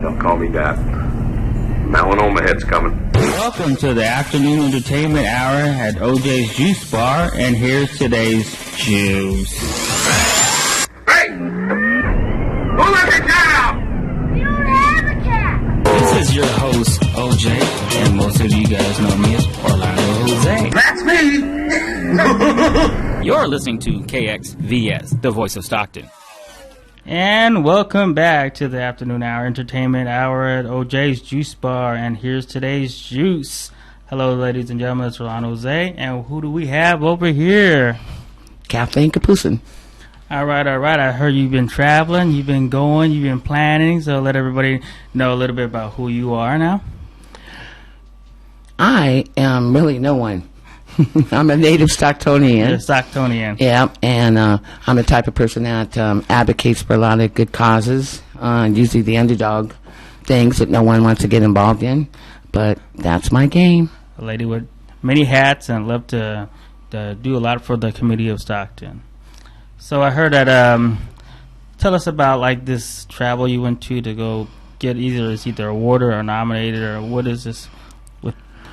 Don't call me that. Melanoma head's coming. Welcome to the afternoon entertainment hour at OJ's Juice Bar, and here's today's juice. Hey! Who let me down? You don't have a cat! This is your host, OJ, and most of you guys know me as Orlando Jose. That's me! You're listening to KXVS, the voice of Stockton. And welcome back to the afternoon hour entertainment hour at OJ's Juice Bar, and here's today's juice. Hello, ladies and gentlemen, it's Orlando Jose, and who do we have over here? Kathleen Gapusan. All right. I heard you've been traveling, you've been going, you've been planning, so let everybody know a little bit about who you are now. I am really no one. I'm a native Stocktonian. You're a Stocktonian. Yeah, and I'm the type of person that advocates for a lot of good causes, usually the underdog things that no one wants to get involved in, but that's my game. A lady with many hats and love to do a lot for the community of Stockton. So I heard that, tell us about like this travel you went to go get either awarded or nominated, or what is this?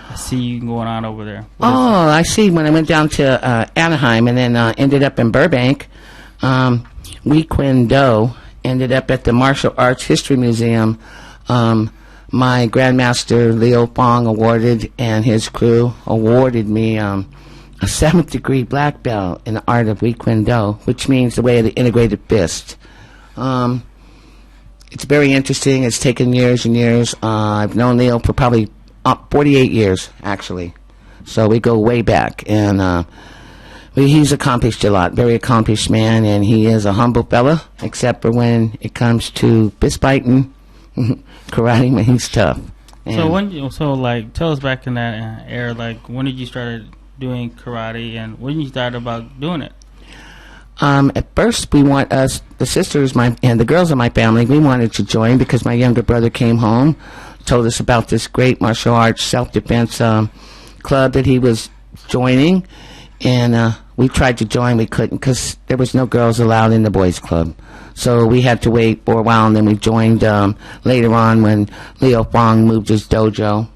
I see you going on over there. I see. When I went down to Anaheim and then ended up in Burbank, Wee Quinn Do ended up at the Martial Arts History Museum. My Grandmaster Leo Fong and his crew awarded me a 7th degree black belt in the art of Wee Quinn Do, which means the way of the integrated fist. It's very interesting. It's taken years and years. I've known Leo for probably 48 years, actually. So we go way back. And he's accomplished a lot. Very accomplished man. And he is a humble fella, except for when it comes to fist fighting, karate, man, he's tough. And tell us back in that era, like, when did you start doing karate, and when you started about doing it? At first, the sisters, and the girls of my family, we wanted to join because my younger brother came home, told us about this great martial arts self-defense club that he was joining, and we tried to join. We couldn't because there was no girls allowed in the boys club, so we had to wait for a while, and then we joined later on when Leo Fong moved his dojo,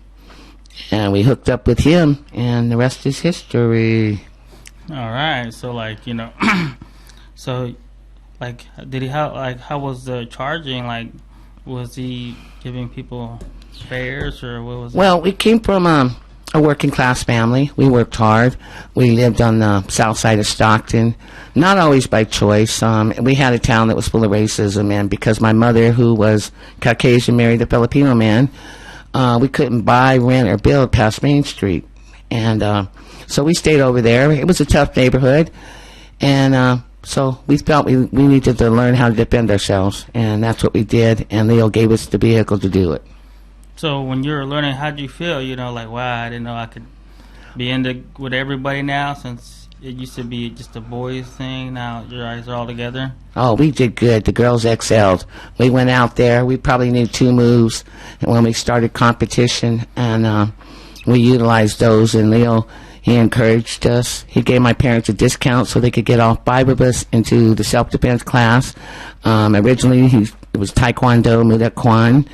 and we hooked up with him, and the rest is history. All right, so how was the charging? Like, was he giving people fares, or what was it? Well, we came from a working class family. We worked hard. We lived on the south side of Stockton, not always by choice. We had a town that was full of racism, and because my mother, who was Caucasian, married a Filipino man, we couldn't buy, rent, or build past Main Street. And so we stayed over there. It was a tough neighborhood, and so we felt we needed to learn how to defend ourselves, and that's what we did, and Leo gave us the vehicle to do it. So when you were learning, how did you feel? Like, wow, I didn't know I could be with everybody now, since it used to be just a boys thing. Now your guys are all together. Oh, we did good. The girls excelled. We went out there. We probably knew 2 moves, and when we started competition, and we utilized those, and Leo, he encouraged us. He gave my parents a discount so they could get all 5 of us into the self-defense class. Originally, it was Taekwondo, Muda Kwan.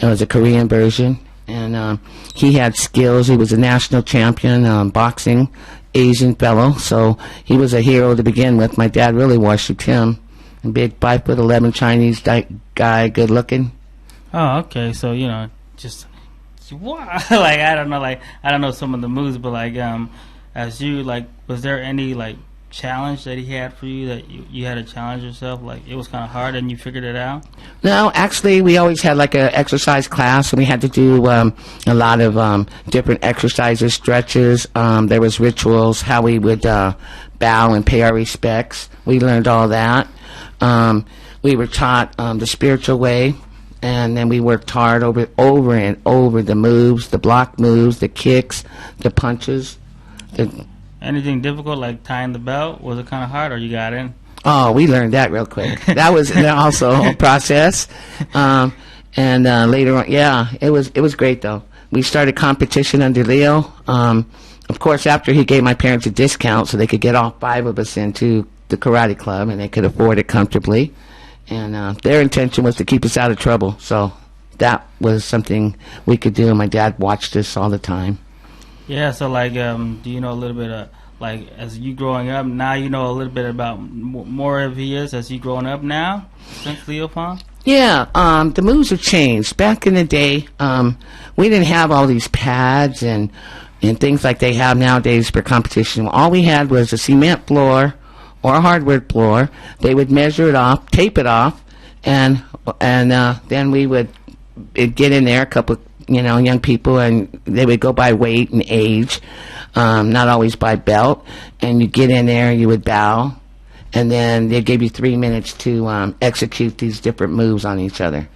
It was a Korean version. And he had skills. He was a national champion, boxing, Asian fellow. So he was a hero to begin with. My dad really worshipped him. A big 5'11" Chinese guy, good looking. Oh, okay. So, just... I don't know some of the moves, but as you was there any challenge that he had for you that you had to challenge yourself? Like, it was kind of hard and you figured it out? No, actually, we always had an exercise class, and we had to do a lot of different exercises, stretches. There was rituals, how we would bow and pay our respects. We learned all that. We were taught the spiritual way. And then we worked hard over and over the moves, the block moves, the kicks, the punches. Anything difficult, like tying the belt? Was it kind of hard, or you got in? Oh, we learned that real quick. That was also a process. And later on, yeah, it was great, though. We started competition under Leo. Of course, after he gave my parents a discount so they could get all 5 of us into the karate club, and they could afford it comfortably. And their intention was to keep us out of trouble. So that was something we could do, and my dad watched us all the time. Yeah, so like, do you know a little bit of, like, as you growing up, now you know a little bit about more of he is as you growing up now, since Leo Fong? Yeah, the moves have changed. Back in the day, we didn't have all these pads and things like they have nowadays for competition. All we had was a cement floor or a hardwood floor. They would measure it off, tape it off, and then we would get in there, a couple of, young people, and they would go by weight and age, not always by belt. And you get in there, you would bow, and then they gave you 3 minutes to execute these different moves on each other.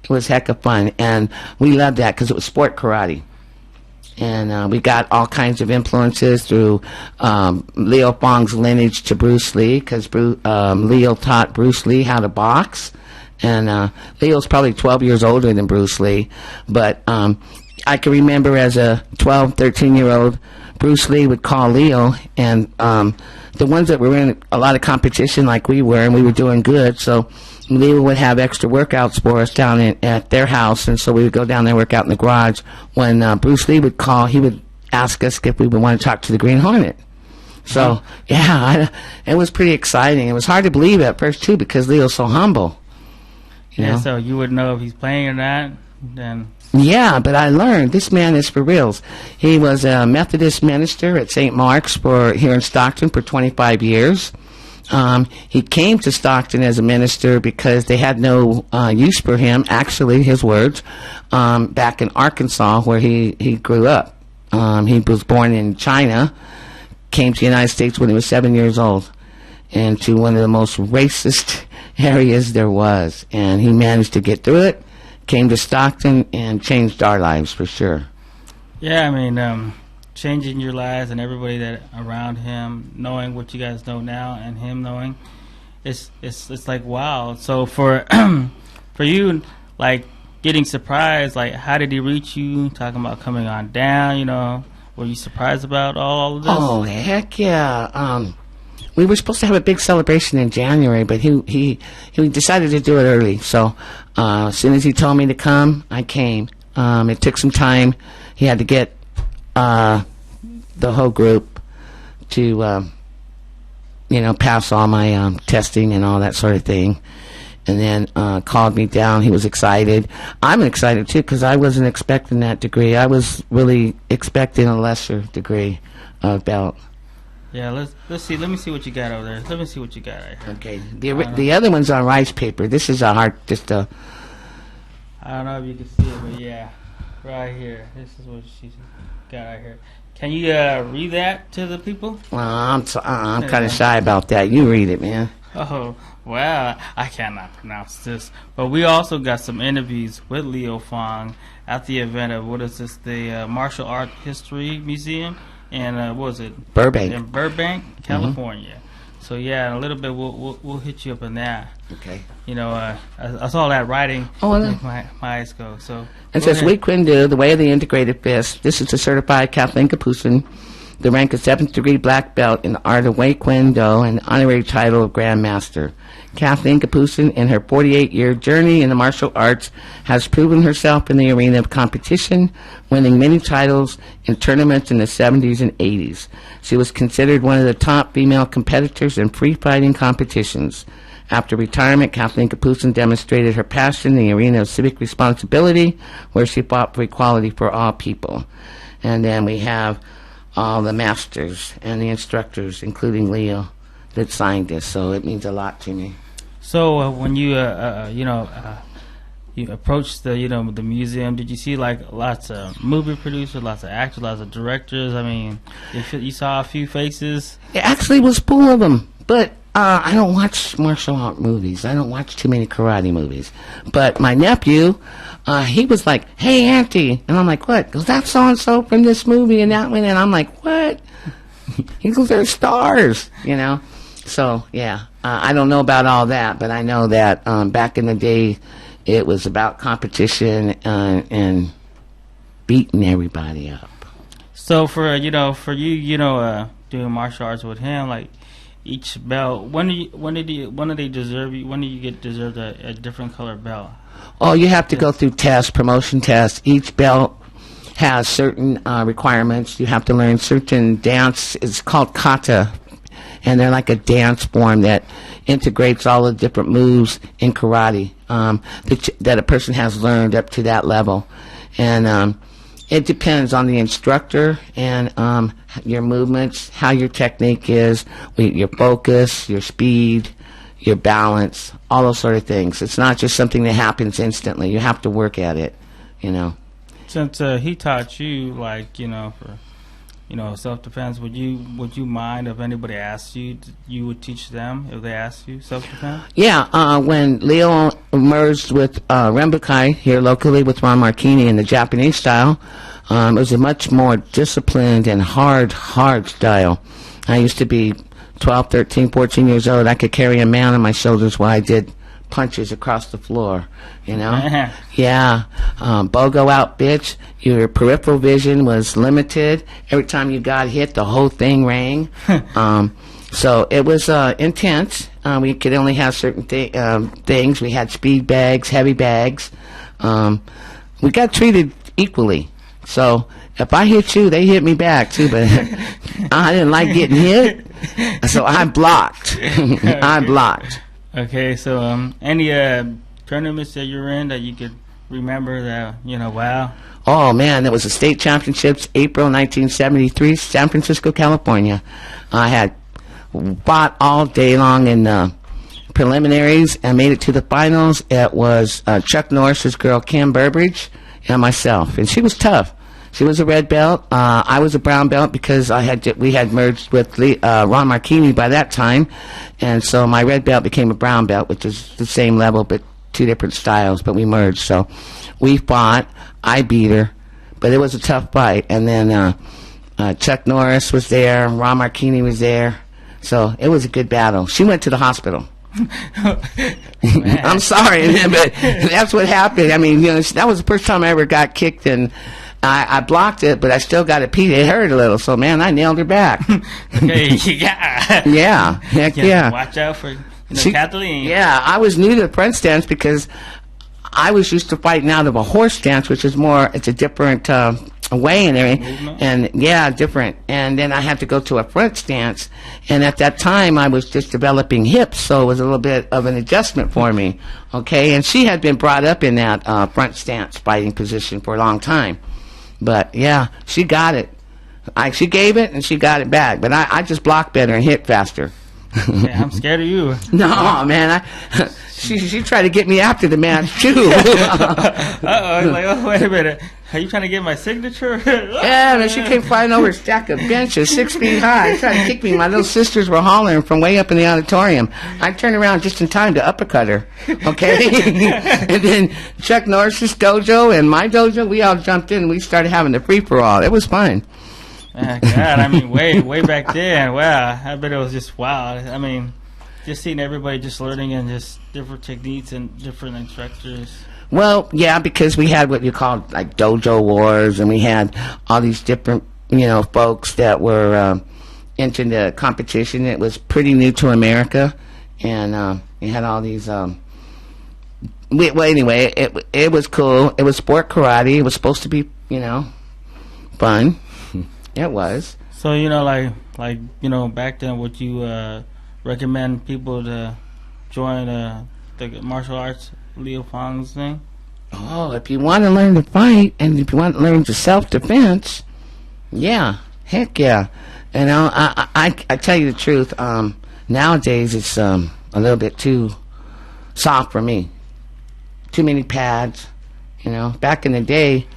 It was heck of fun, and we loved that because it was sport karate. And we got all kinds of influences through Leo Fong's lineage to Bruce Lee, because Leo taught Bruce Lee how to box. And Leo's probably 12 years older than Bruce Lee. But I can remember as a 12, 13-year-old, Bruce Lee would call Leo, and the ones that were in a lot of competition like we were, and we were doing good, so Leo would have extra workouts for us down at their house, and so we would go down there and work out in the garage. When Bruce Lee would call, he would ask us if we would want to talk to the Green Hornet. So, yeah, it was pretty exciting. It was hard to believe at first, too, because Leo's so humble. Yeah, so you would know if he's playing or not, then... Yeah, but I learned this man is for reals. He was a Methodist minister at St. Mark's here in Stockton for 25 years. He came to Stockton as a minister because they had no use for him, actually, his words, back in Arkansas where he grew up. He was born in China, came to the United States when he was 7 years old, and to one of the most racist areas there was. And he managed to get through it, came to Stockton, and changed our lives for sure. Yeah, I mean, changing your lives and everybody that around him, knowing what you guys know now, and him knowing, it's like wow. So for for you, like getting surprised, like how did he reach you? Talking about coming on down, were you surprised about all of this? Oh heck yeah! We were supposed to have a big celebration in January, but he decided to do it early. So as soon as he told me to come, I came. It took some time. He had to get the whole group to pass all my testing and all that sort of thing, and then called me down. He was excited. I'm excited too because I wasn't expecting that degree. I was really expecting a lesser degree of belt. Yeah, let's see. Let me see what you got over there. Let me see what you got right here. Okay, the other one's on rice paper. This is a hard, I don't know if you can see it, but yeah, right here. This is what she's got right here. Can you read that to the people? I'm kind of shy about that. You read it, man. Oh, well, I cannot pronounce this. But we also got some interviews with Leo Fong at the event of, the Martial Art History Museum. And what was it? Burbank. In Burbank, California. Mm-hmm. So yeah, in a little bit we'll hit you up on that. Okay. I saw that writing. Oh, make my eyes go. So it says Wei Kuen Do, the way of the integrated fist. This is a certified Kathleen Gapusan, the rank of 7th degree black belt in the art of Wei Kuen Do, and the honorary title of Grand Master. Kathleen Gapusan, in her 48-year journey in the martial arts, has proven herself in the arena of competition, winning many titles in tournaments in the 70s and 80s. She was considered one of the top female competitors in free-fighting competitions. After retirement, Kathleen Gapusan demonstrated her passion in the arena of civic responsibility, where she fought for equality for all people. And then we have all the masters and the instructors, including Leo, that signed this, so it means a lot to me. So when you you approached the museum, did you see like lots of movie producers, lots of actors, lots of directors? I mean, you saw a few faces. It actually was full of them, but I don't watch martial art movies. I don't watch too many karate movies. But my nephew, he was like, "Hey, Auntie," and I'm like, "What?" He goes, "That's so and so from this movie and that one," and I'm like, "What?" He goes, "They're stars," So, yeah, I don't know about all that, but I know that back in the day, it was about competition and beating everybody up. So for you doing martial arts with him, like each belt, when do they deserve you? When do you get deserved a different color belt? Oh, you have to go through tests, promotion tests. Each belt has certain requirements. You have to learn certain dance. It's called kata, and they're like a dance form that integrates all the different moves in karate that a person has learned up to that level. And it depends on the instructor and your movements, how your technique is, your focus, your speed, your balance, all those sort of things. It's not just something that happens instantly. You have to work at it, you know. Since he taught you, like, you know, for, you know, self-defense, would you mind if anybody asked you, you would teach them if they asked you self-defense? Yeah, when Leo merged with Rembukai here locally with Ron Marchini in the Japanese style, it was a much more disciplined and hard style. I used to be 12, 13, 14 years old. I could carry a man on my shoulders while I did punches across the floor, you know? Yeah. BOGO out, bitch. Your peripheral vision was limited. Every time you got hit, the whole thing rang. So it was intense. We could only have certain things. We had speed bags, heavy bags. We got treated equally. So if I hit you, they hit me back too, but I didn't like getting hit, so I blocked. I blocked. Okay, so any tournaments that you're in that you could remember that, you know, wow? Oh, man, there was the state championships, April 1973, San Francisco, California. I had fought all day long in preliminaries and made it to the finals. It was Chuck Norris's girl, Kim Burbridge, and myself, and she was tough. She was a red belt. I was a brown belt because we had merged with Ron Marchini by that time, and so my red belt became a brown belt, which is the same level but two different styles. But we merged, so we fought. I beat her, but it was a tough fight. And then Chuck Norris was there, Ron Marchini was there, so it was a good battle. She went to the hospital. I'm sorry, but that's what happened. I mean, you know, that was the first time I ever got kicked, and I blocked it, but I still got it. It hurt a little, so man, I nailed her back. Okay, yeah. Yeah, heck yeah. Watch out for Kathleen. Yeah, I was new to the front stance because I was used to fighting out of a horse stance, which is it's a different way and everything. And yeah, different. And then I had to go to a front stance, and at that time I was just developing hips, so it was a little bit of an adjustment for me. Okay, and she had been brought up in that front stance fighting position for a long time. But yeah, she got it. She gave it and she got it back. But I just blocked better and hit faster. Yeah, I'm scared of you. No, man. She tried to get me after the match too. I was like, oh, wait a minute. Are you trying to get my signature? Yeah, man, she came flying over a stack of benches 6 feet high, trying to kick me. My little sisters were hollering from way up in the auditorium. I turned around just in time to uppercut her. Okay? And then Chuck Norris's dojo and my dojo, we all jumped in and we started having the free-for-all. It was fun. God, I mean, way back then, wow. I bet it was just wow. I mean, just seeing everybody just learning and just different techniques and different instructors. Well, yeah, because we had what you call like dojo wars, and we had all these different, you know, folks that were into the competition. It was pretty new to America, and we had all these. Well, anyway, it was cool. It was sport karate. It was supposed to be, you know, fun. It was. So, you know, like you know, back then, would you recommend people to join the martial arts Leo Fong's thing? Oh, if you want to learn to fight and if you want to learn to self-defense, yeah, heck yeah. And I tell you the truth, nowadays it's a little bit too soft for me. Too many pads, you know. Back in the day,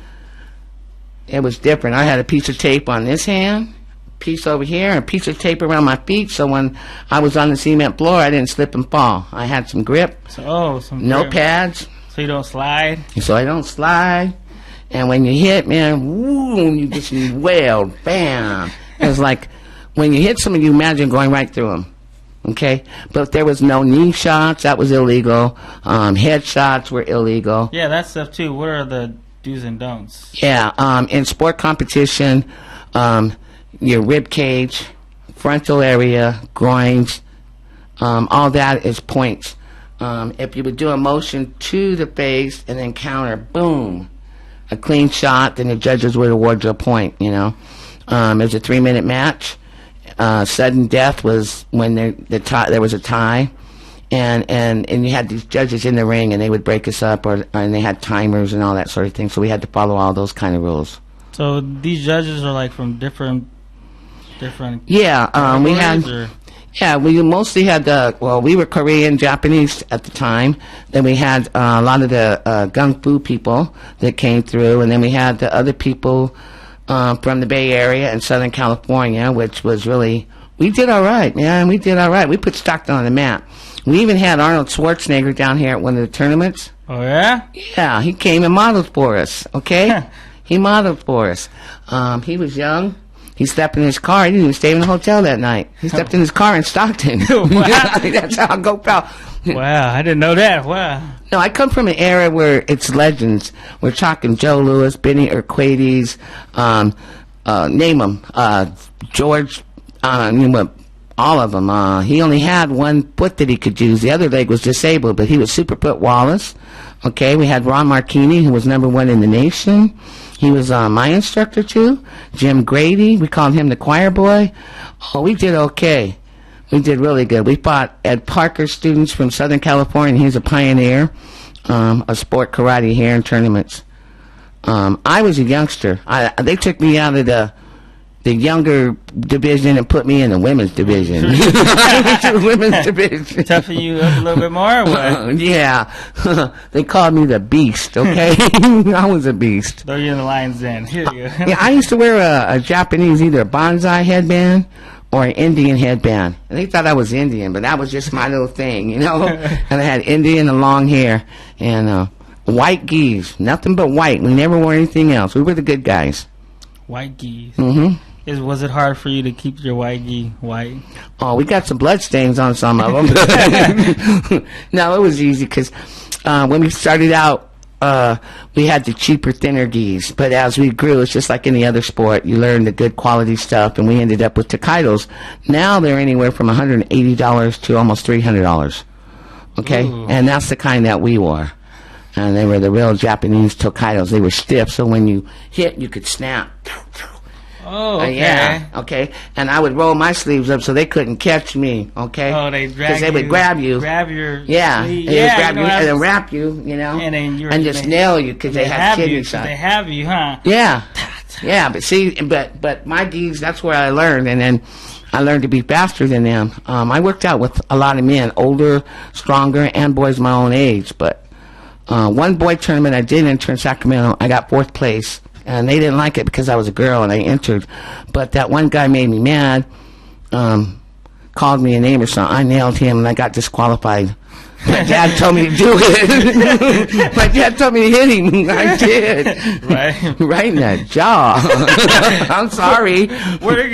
it was different. I had a piece of tape on this hand, piece over here, and a piece of tape around my feet, so when I was on the cement floor, I didn't slip and fall. I had some grip. No grip. Pads. So you don't slide? So I don't slide. And when you hit, man, woo, you just wailed, bam. It was like when you hit someone, you imagine going right through them. Okay? But there was no knee shots. That was illegal. Head shots were illegal. Yeah, that stuff too. What are the do's and don'ts? Yeah, in sport competition, your rib cage, frontal area, groins, all that is points. If you would do a motion to the face and then counter, boom, a clean shot, then the judges would award you a point, you know. It was a 3-minute match. Sudden death was when there was a tie. And you had these judges in the ring, and they would break us up, and they had timers and all that sort of thing. So we had to follow all those kind of rules. So these judges are like from different. Yeah, we had. Yeah, we mostly had we were Korean, Japanese at the time. Then we had a lot of the Gung Fu people that came through, and then we had the other people from the Bay Area and Southern California, which was really, we did all right, man. We did all right. We put Stockton on the map. We even had Arnold Schwarzenegger down here at one of the tournaments. Oh, yeah? Yeah, he came and modeled for us, okay? He modeled for us. He was young. He slept in his car. He didn't even stay in the hotel that night. He slept in his car in Stockton. Wow. That's how I go, pal. Wow, I didn't know that. Wow. No, I come from an era where it's legends. We're talking Joe Louis, Benny Urquidez, name them, George, all of them. He only had one foot that he could use. The other leg was disabled, but he was Super Foot Wallace. Okay, we had Ron Marchini, who was #1 in the nation. He was my instructor, too. Jim Grady, we called him the choir boy. Oh, we did okay. We did really good. We fought Ed Parker students from Southern California. He's a pioneer of sport karate here in tournaments. I was a youngster. They took me out of the younger division and put me in the women's division. Women's division. Toughen you up a little bit more, or what? Yeah. They called me the Beast, okay? I was a beast. Throw you in the lion's den. Here you go. Yeah, I used to wear a Japanese, either a bonsai headband or an Indian headband. And they thought I was Indian, but that was just my little thing, you know? And I had Indian and long hair. And white geese. Nothing but white. We never wore anything else. We were the good guys. White geese. Mm-hmm. Was it hard for you to keep your white gi white? Oh, we got some blood stains on some of them. No, it was easy because when we started out, we had the cheaper, thinner gis. But as we grew, it's just like any other sport. You learn the good quality stuff, and we ended up with Tokaidos. Now they're anywhere from $180 to almost $300. Okay? Ooh. And that's the kind that we wore. And they were the real Japanese Tokaidos. They were stiff, so when you hit, you could snap. Oh, okay. Yeah, okay. And I would roll my sleeves up so they couldn't catch me, okay? Oh, they drag you. Because they would grab you. Grab your yeah, sleeve. They would grab you and then wrap you, you know? And then just nail you because they have kidney shots. They have you, huh? Yeah. Yeah, but see, but my geese, that's where I learned. And then I learned to be faster than them. I worked out with a lot of men, older, stronger, and boys my own age. But one boy tournament I did enter in Sacramento, I got 4th place. And they didn't like it because I was a girl and I entered. But that one guy made me mad, called me a name or something. I nailed him and I got disqualified. My dad told me to do it. My dad told me to hit him. I did. Right. Right in that jaw. I'm sorry. Where'd it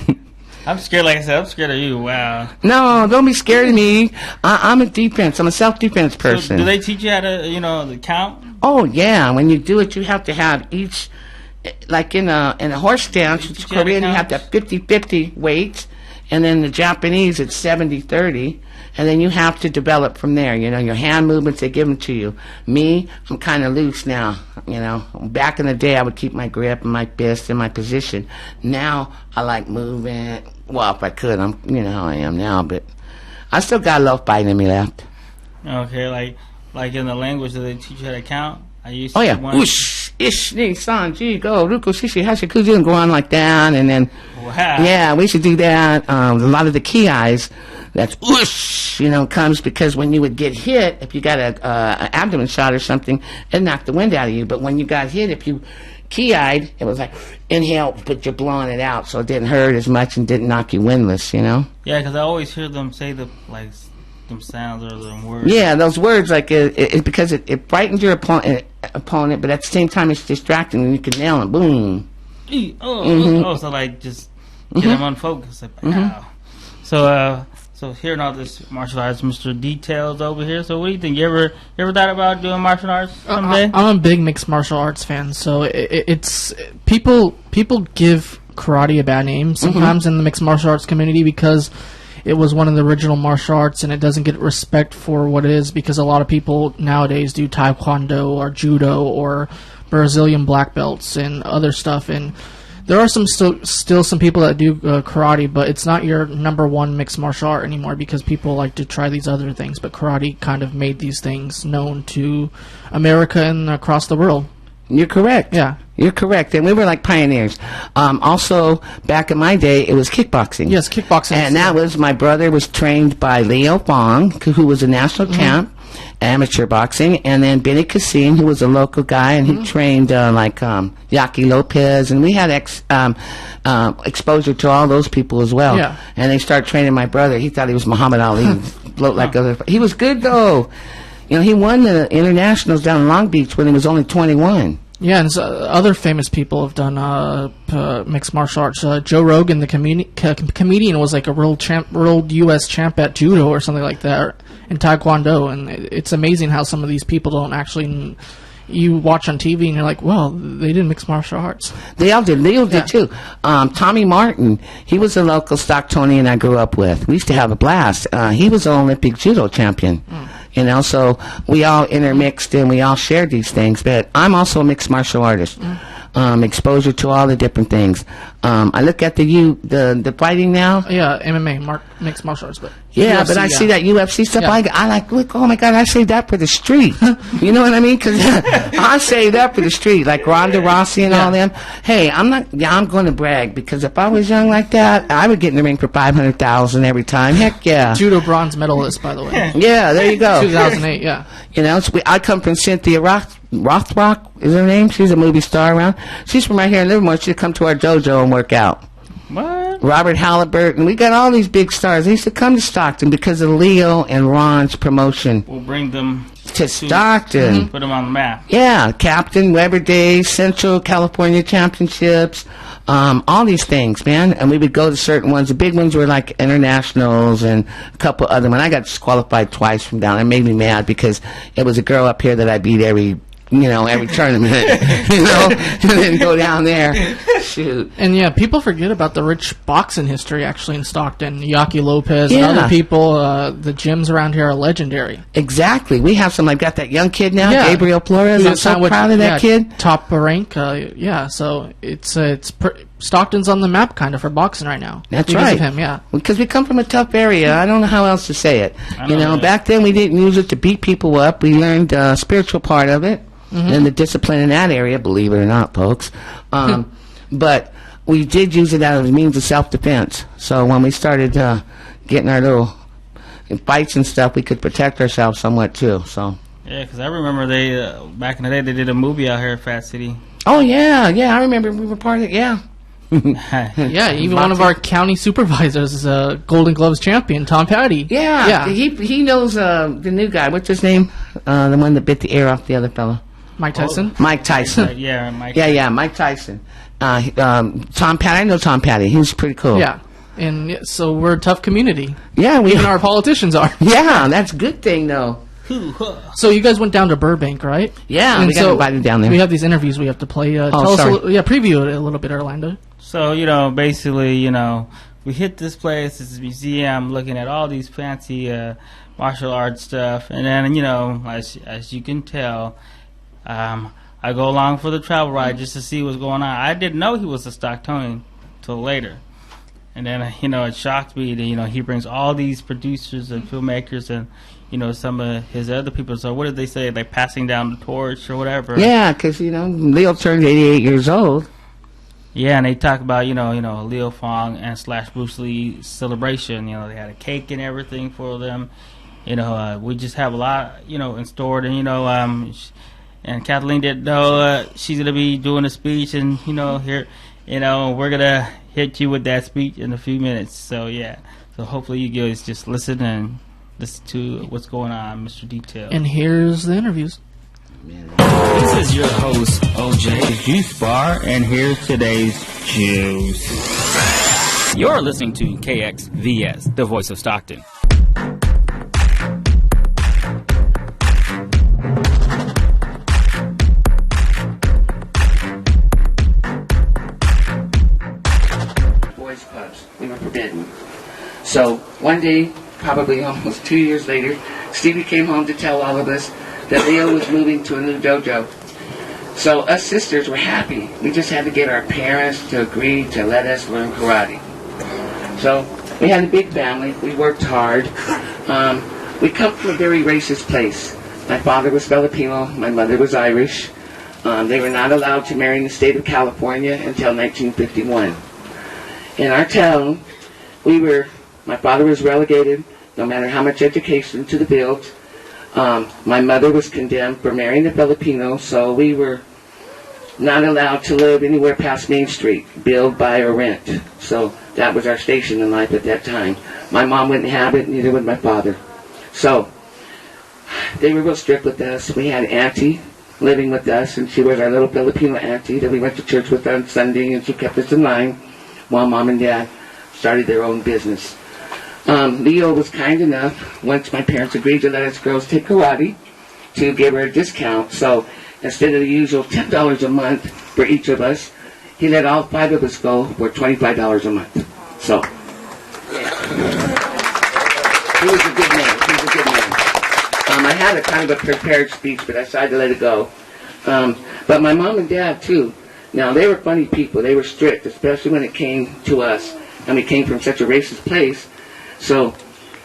go? I'm scared, like I said, I'm scared of you. Wow. No, don't be scared of me. I'm a defense. I'm a self-defense person. So do they teach you how to, the count? Oh, yeah. When you do it, you have to have each, like in a horse stance, which Korean, you have to have 50-50 weights. And then the Japanese, it's 70-30. And then you have to develop from there. Your hand movements, they give them to you. Me, I'm kind of loose now. Back in the day, I would keep my grip and my fist and my position. Now, I like moving. Well, if I could, I'm, how I am now. But I still got a little fight in me left. Okay, like in the language, do they teach you how to count? I used to. Oh, yeah. Whoosh, ish, ni, san, ji, go, ruku, shishi, hashikuju, and go on like that. And then, wow. Yeah, we should do that. A lot of the ki-eyes, that's whoosh, comes because when you would get hit, if you got an abdomen shot or something, it knocked the wind out of you. But when you got hit, if you ki-eyed, it was like inhale, but you're blowing it out, so it didn't hurt as much and didn't knock you windless, Yeah, because I always hear them say them sounds or them words. Yeah, those words, because it frightens your opponent, but at the same time it's distracting and you can nail them. Boom. So just get them unfocused. Wow. So hearing all this martial arts, Mr. Details over here. So what do you think? You ever thought about doing martial arts someday? I'm a big mixed martial arts fan. So it's people give karate a bad name sometimes in the mixed martial arts community because it was one of the original martial arts, and it doesn't get respect for what it is because a lot of people nowadays do taekwondo or judo or Brazilian black belts and other stuff. And there are still some people that do karate, but it's not your number one mixed martial art anymore because people like to try these other things. But karate kind of made these things known to America and across the world. You're correct. Yeah. You're correct. And we were like pioneers. Also, back in my day, it was kickboxing. Yes, kickboxing. And that was, my brother was trained by Leo Fong, who was a national champ, amateur boxing. And then Benny Cassin, who was a local guy, and he trained Yaki Lopez. And we had exposure to all those people as well. Yeah. And they started training my brother. He thought he was Muhammad Ali. Float like other. He was good, though. You know, he won the internationals down in Long Beach when he was only 21. Yeah, and other famous people have done mixed martial arts. Joe Rogan, the comedian, was like a world U.S. champ at judo or something like that, in taekwondo. And it's amazing how some of these people don't actually. You watch on TV and you're like, well, they did mixed martial arts. They all did. Leo did too. Tommy Martin, he was a local Stocktonian I grew up with. We used to have a blast. He was an Olympic judo champion. You know, so we all intermixed and we all shared these things. But I'm also a mixed martial artist. Exposure to all the different things. I look at the fighting now. Yeah, MMA, mixed martial arts, but yeah, UFC, but I see that UFC stuff. Yeah. I like, look, oh my God, I saved that for the street. You know what I mean? Because I saved that for the street, like Ronda Rousey and all them. Hey, I'm going to brag because if I was young like that, I would get in the ring for $500,000 every time. Heck yeah. Judo bronze medalist, by the way. Yeah, there you go. 2008, yeah. You know, so I come from Cynthia Rothrock is her name. She's a movie star around. She's from right here in Livermore. She'd come to our dojo and work out. What? Robert Halliburton. We got all these big stars. They used to come to Stockton because of Leo and Ron's promotion. We'll bring them to Stockton. Put them on the map. Yeah, Captain Weber Days, Central California Championships, all these things, man. And we would go to certain ones. The big ones were like internationals and a couple other ones. I got disqualified twice from down there. It made me mad because it was a girl up here that I beat every tournament, and then go down there. Shoot. And yeah, people forget about the rich boxing history actually in Stockton. Yaki Lopez and other people. The gyms around here are legendary. Exactly. We have some like that young kid now, Gabriel Flores. I'm so proud of that kid. Top rank. So it's Stockton's on the map kind of for boxing right now. That's right. Because of him, yeah. Because we come from a tough area. I don't know how else to say it. Back then we didn't use it to beat people up. We learned the spiritual part of it. And the discipline in that area, believe it or not, folks. But we did use it as a means of self-defense. So when we started getting our little fights and stuff, we could protect ourselves somewhat, too. So yeah, because I remember they, back in the day, they did a movie out here at Fat City. Oh, yeah. I remember we were part of it, yeah. Yeah, even one of our county supervisors is a Golden Gloves champion, Tom Patty. Yeah. He knows the new guy. What's his name? The one that bit the ear off the other fellow. Mike Tyson? Mike Tyson. Yeah, Mike. Yeah, Mike Tyson. Tom Patty. I know Tom Patty. He was pretty cool. Yeah. And so we're a tough community. Yeah, even our politicians are. Yeah, that's a good thing, though. So you guys went down to Burbank, right? Yeah, we got invited down there. We have these interviews we have to play. Tell us preview it a little bit, Orlando. So, basically, we hit this place, this museum, looking at all these fancy martial arts stuff. And then, as you can tell, I go along for the travel ride just to see what's going on. I didn't know he was a Stocktonian till later. And then, it shocked me that, he brings all these producers and filmmakers and, some of his other people. So what did they say? Like passing down the torch or whatever? Yeah, because, Leo turned 88 years old. Yeah, and they talk about, Leo Fong and / Bruce Lee celebration. They had a cake and everything for them. We just have a lot, in store. And, and Kathleen didn't know she's going to be doing a speech. And, here, we're going to hit you with that speech in a few minutes. So, yeah. So hopefully you guys just listen to what's going on, Mr. Detail. And here's the interviews. This is your host, OJ, the Juice Bar, and here's today's juice. You're listening to KXVS, the voice of Stockton. Boys' clubs, we were forbidden. So one day, probably almost 2 years later, Stevie came home to tell all of us that Leo was moving to a new dojo. So us sisters were happy. We just had to get our parents to agree to let us learn karate. So we had a big family. We worked hard. We come from a very racist place. My father was Filipino. My mother was Irish. They were not allowed to marry in the state of California until 1951. In our town, my father was relegated, no matter how much education, to the fields. My mother was condemned for marrying a Filipino, so we were not allowed to live anywhere past Main Street, build, buy, or rent. So that was our station in life at that time. My mom wouldn't have it, neither would my father. So they were real strict with us. We had Auntie living with us, and she was our little Filipino auntie that we went to church with on Sunday, and she kept us in line while Mom and Dad started their own business. Leo was kind enough, once my parents agreed to let us girls take karate, to give her a discount. So instead of the usual $10 a month for each of us, he let all 5 of us go for $25 a month. So, yeah. He was a good man. He was a good man. I had a kind of a prepared speech, but I decided to let it go. But my mom and dad, too, now, they were funny people. They were strict, especially when it came to us. And we came from such a racist place. So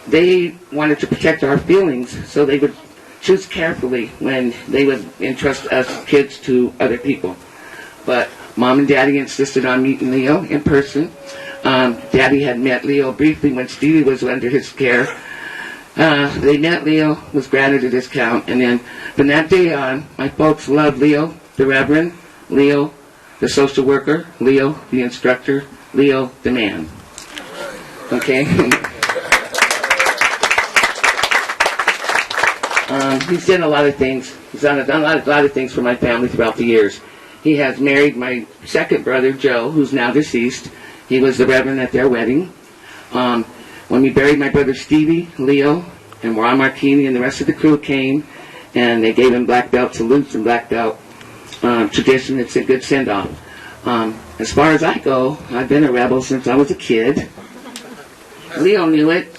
they wanted to protect our feelings, so they would choose carefully when they would entrust us kids to other people. But Mom and Daddy insisted on meeting Leo in person. Daddy had met Leo briefly when Stevie was under his care. They met Leo, was granted a discount, and then from that day on, my folks loved Leo, the Reverend, Leo, the social worker, Leo, the instructor, Leo, the man. Okay? He's done a lot of things. He's done a lot of things for my family throughout the years. He has married my second brother, Joe, who's now deceased. He was the Reverend at their wedding. When we buried my brother Stevie, Leo, and Ron Martini and the rest of the crew came, and they gave him black belt salutes and black belt tradition. It's a good send-off. As far as I go, I've been a rebel since I was a kid. Leo knew it.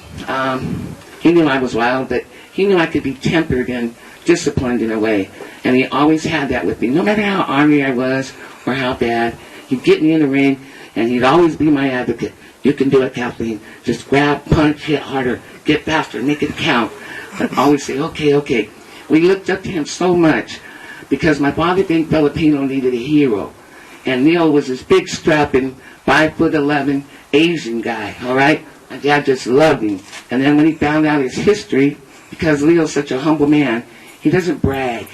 He knew I was wild, but he knew I could be tempered and disciplined in a way. And he always had that with me. No matter how ornery I was or how bad, he'd get me in the ring, and he'd always be my advocate. You can do it, Kathleen. Just grab, punch, hit harder, get faster, make it count. I'd always say, okay. We looked up to him so much because my father, being Filipino, needed a hero. And Leo was this big, strapping, 5'11" Asian guy, all right? My dad just loved him. And then when he found out his history, because Leo's such a humble man, he doesn't brag.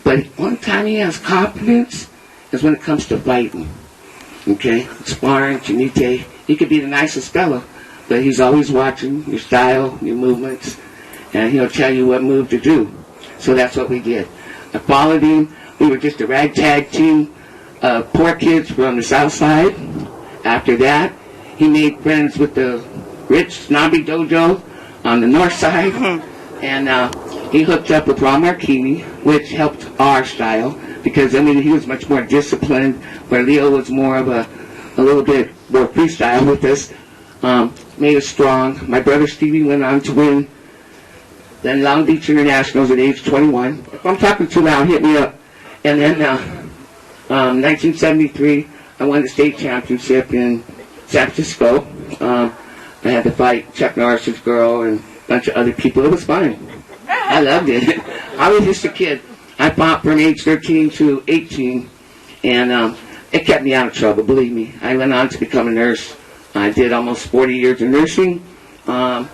But one time he has confidence is when it comes to fighting. Okay? Sparring, Chinite. He could be the nicest fellow, but he's always watching your style, your movements, and he'll tell you what move to do. So that's what we did. I followed him. We were just a ragtag team of poor kids from the south side. After that, he made friends with the rich, snobby dojo on the north side, and he hooked up with Ron Martini, which helped our style, because, I mean, he was much more disciplined, where Leo was more of a little bit more freestyle with us, made us strong. My brother Stevie went on to win the Long Beach Internationals at age 21. If I'm talking too loud, hit me up. And then 1973, I won the state championship in San Francisco. I had to fight Chuck Norris's girl and a bunch of other people. It was fun. I loved it. I was just a kid. I fought from age 13 to 18, and it kept me out of trouble, believe me. I went on to become a nurse. I did almost 40 years of nursing. When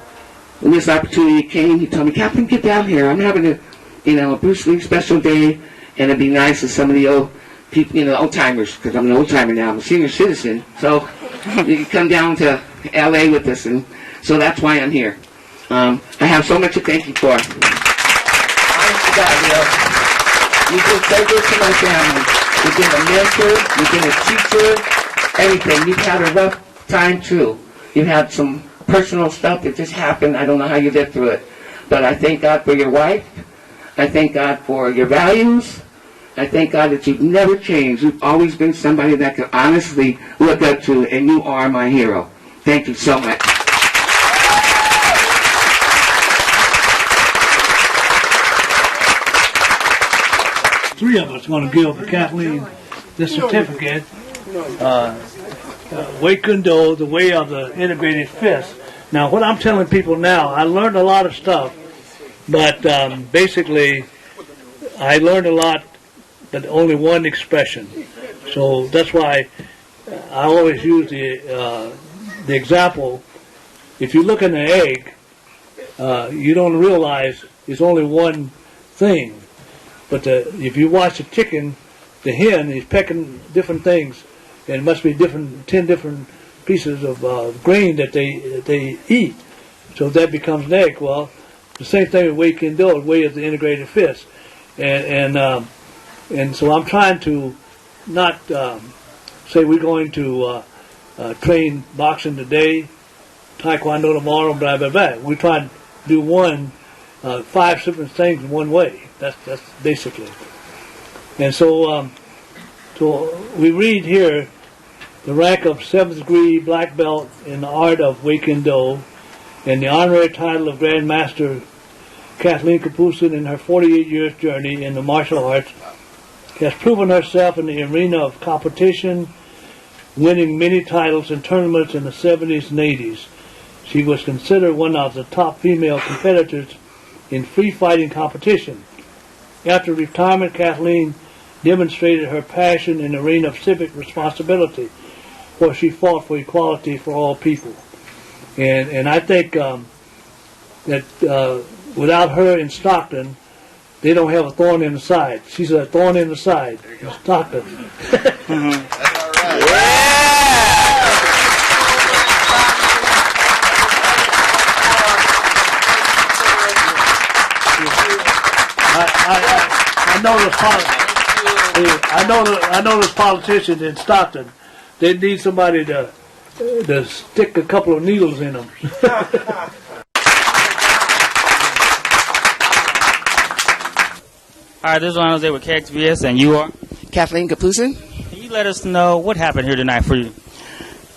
this opportunity came, he told me, Kathleen, get down here. I'm having a Bruce Lee special day, and it'd be nice if some of the old people, old timers, because I'm an old timer now. I'm a senior citizen, so you can come down to L.A. with us, and so that's why I'm here. I have so much to thank you for. Honest to God, Leo. You've been so good to my family. You've been a mentor. You've been a teacher. Everything. You've had a rough time, too. You've had some personal stuff that just happened. I don't know how you lived through it. But I thank God for your wife. I thank God for your values. I thank God that you've never changed. You've always been somebody that can honestly look up to, and you are my hero. Thank you so much. three of us going to give Kathleen this certificate, Wei Kuen Do, the way of the integrated fist. Now, what I'm telling people now, I learned a lot of stuff, but basically, I learned a lot, but only one expression. So that's why I always use the example. If you look in the egg, you don't realize it's only one thing. But if you watch the chicken, the hen is pecking different things, and it must be 10 different pieces of grain that they eat. So that becomes an egg. Well, the same thing with Wei Kuen Do, way of the integrated fist. And so I'm trying to not say we're going to train boxing today, taekwondo tomorrow, blah, blah, blah. We're trying to do 5 different things in one way. That's basically. And so we read here the rank of 7th degree black belt in the art of Wei Kuen Do and the honorary title of Grand Master. Kathleen Gapusan, in her 48 years journey in the martial arts, has proven herself in the arena of competition, winning many titles and tournaments in the 70s and 80s. She was considered one of the top female competitors in free fighting competition. After retirement, Kathleen demonstrated her passion in the arena of civic responsibility, where she fought for equality for all people. And I think that without her in Stockton, they don't have a thorn in the side. She's a thorn in the side in Stockton. That's all right. I know those politicians in Stockton. They need somebody to stick a couple of needles in them. All right, this is Juan Jose with KXVS, and you are? Kathleen Gapusan. Can you let us know what happened here tonight for you?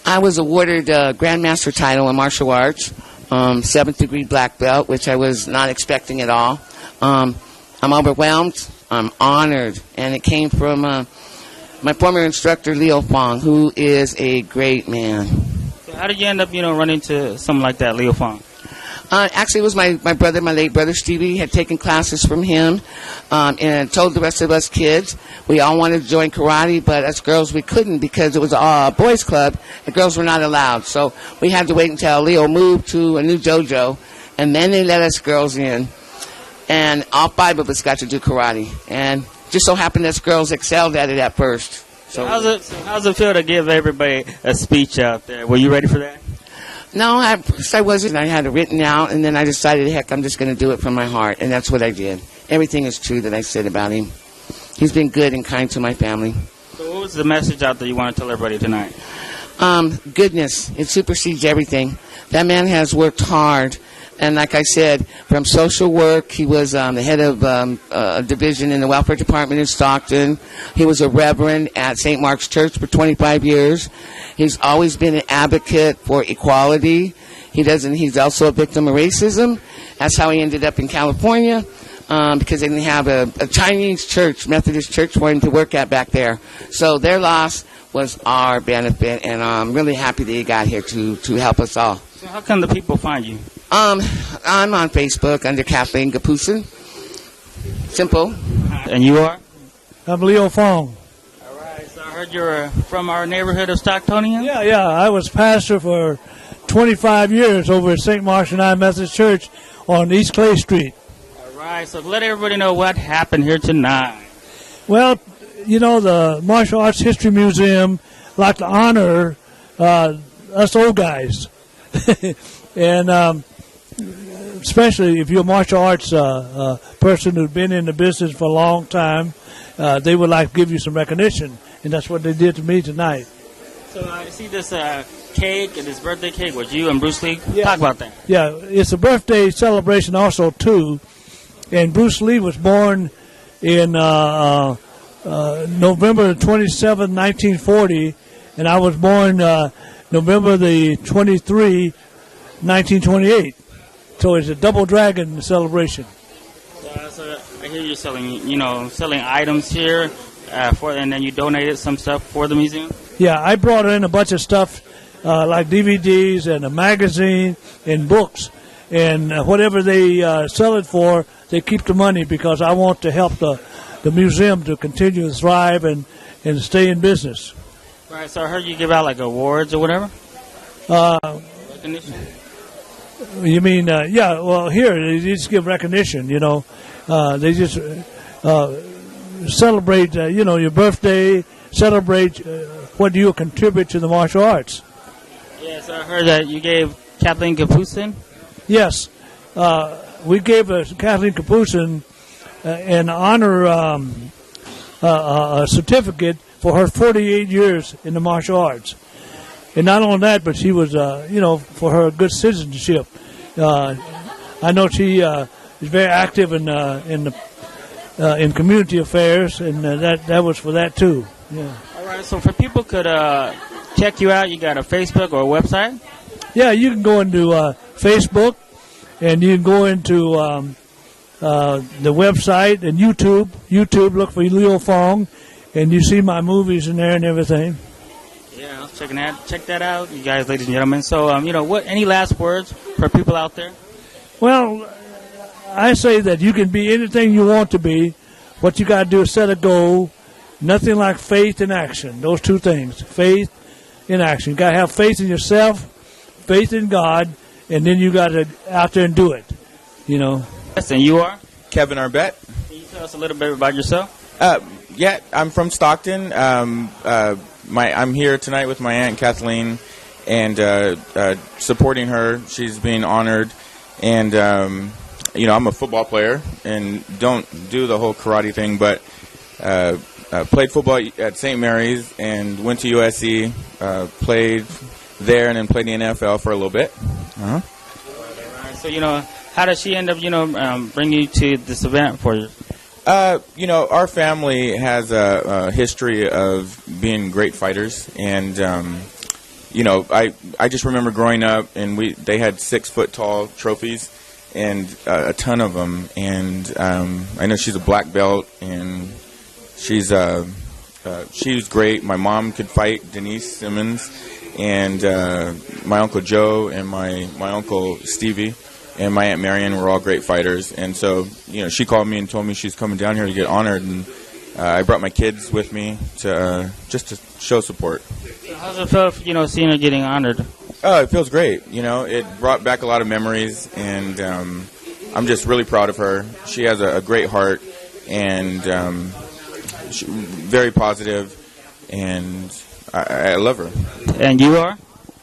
I was awarded a Grandmaster title in martial arts, 7th degree black belt, which I was not expecting at all. I'm overwhelmed. I'm honored. And it came from my former instructor, Leo Fong, who is a great man. So how did you end up, running into something like that, Leo Fong? Actually, it was my brother, my late brother Stevie, had taken classes from him and told the rest of us kids we all wanted to join karate, but as girls we couldn't because it was a boys' club and girls were not allowed. So we had to wait until Leo moved to a new dojo, and then they let us girls in. And all 5 of us got to do karate. And just so happened us girls excelled at it at first. So how's it feel to give everybody a speech out there? Were you ready for that? No, I wasn't. I had it written out, and then I decided, heck, I'm just going to do it from my heart, and that's what I did. Everything is true that I said about him. He's been good and kind to my family. So what was the message out there you want to tell everybody tonight? Goodness. It supersedes everything. That man has worked hard, and like I said, from social work, he was the head of a division in the welfare department in Stockton. He was a reverend at St. Mark's Church for 25 years. He's always been an advocate for equality. He's also a victim of racism. That's how he ended up in California, because they didn't have a Chinese church, Methodist church, for him to work at back there. So their loss was our benefit, and I'm really happy that he got here to help us all. So how can the people find you? I'm on Facebook under Kathleen Gapusan. Simple. And you are? I'm Leo Fong. All right. So I heard you're from our neighborhood of Stocktonians? Yeah. I was pastor for 25 years over at St. Mark's United Methodist Church on East Clay Street. All right. So let everybody know what happened here tonight. Well, the Martial Arts History Museum like to honor us old guys. And especially if you're a martial arts person who's been in the business for a long time, they would like to give you some recognition, and that's what they did to me tonight. So I see this cake, this birthday cake with you and Bruce Lee. Yeah. Talk about that. Yeah, it's a birthday celebration also, too, and Bruce Lee was born in November 27, 1940, and I was born November the 23, 1928. So it's a double dragon celebration. So I I hear you're selling items here, and then you donated some stuff for the museum. Yeah, I brought in a bunch of stuff like DVDs and a magazine and books, and whatever they sell it for, they keep the money because I want to help the museum to continue to thrive and stay in business. Right. So I heard you give out like awards or whatever. Recognition. You mean, yeah, well, here, they just give recognition, They just celebrate, your birthday, celebrate what you contribute to the martial arts. Yes, I heard that you gave Kathleen Gapusan. Yes. We gave Kathleen Gapusan an honor a certificate for her 48 years in the martial arts. And not only that, but she was, for her good citizenship. I know she is very active in community affairs, and that was for that too. Yeah. All right. So for people could check you out, you got a Facebook or a website? Yeah, you can go into Facebook, and you can go into the website and YouTube. YouTube, look for Leo Fong, and you see my movies in there and everything. Yeah, I was check that out, you guys, ladies and gentlemen. So, any last words for people out there? Well, I say that you can be anything you want to be. What you got to do is set a goal. Nothing like faith and action. Those two things, faith and action. You got to have faith in yourself, faith in God, and then you got to out there and do it. Yes, and you are? Kevin Arbet. Can you tell us a little bit about yourself? Yeah, I'm from Stockton. I'm here tonight with my aunt Kathleen, and supporting her. She's being honored, and I'm a football player and don't do the whole karate thing, but played football at St. Mary's and went to USC. Played there and then played in the NFL for a little bit. Uh-huh. So how does she end up bringing you to this event for you? Our family has a history of being great fighters, and I just remember growing up, and they had 6-foot-tall trophies, and a ton of them. And I know she's a black belt, and she's great. My mom could fight, Denise Simmons, and my Uncle Joe and my Uncle Stevie. And my Aunt Marion were all great fighters. And so, she called me and told me she's coming down here to get honored. And I brought my kids with me to just to show support. So how does it feel, seeing her getting honored? Oh, it feels great. It brought back a lot of memories. And I'm just really proud of her. She has a great heart and very positive. And I love her. And you are?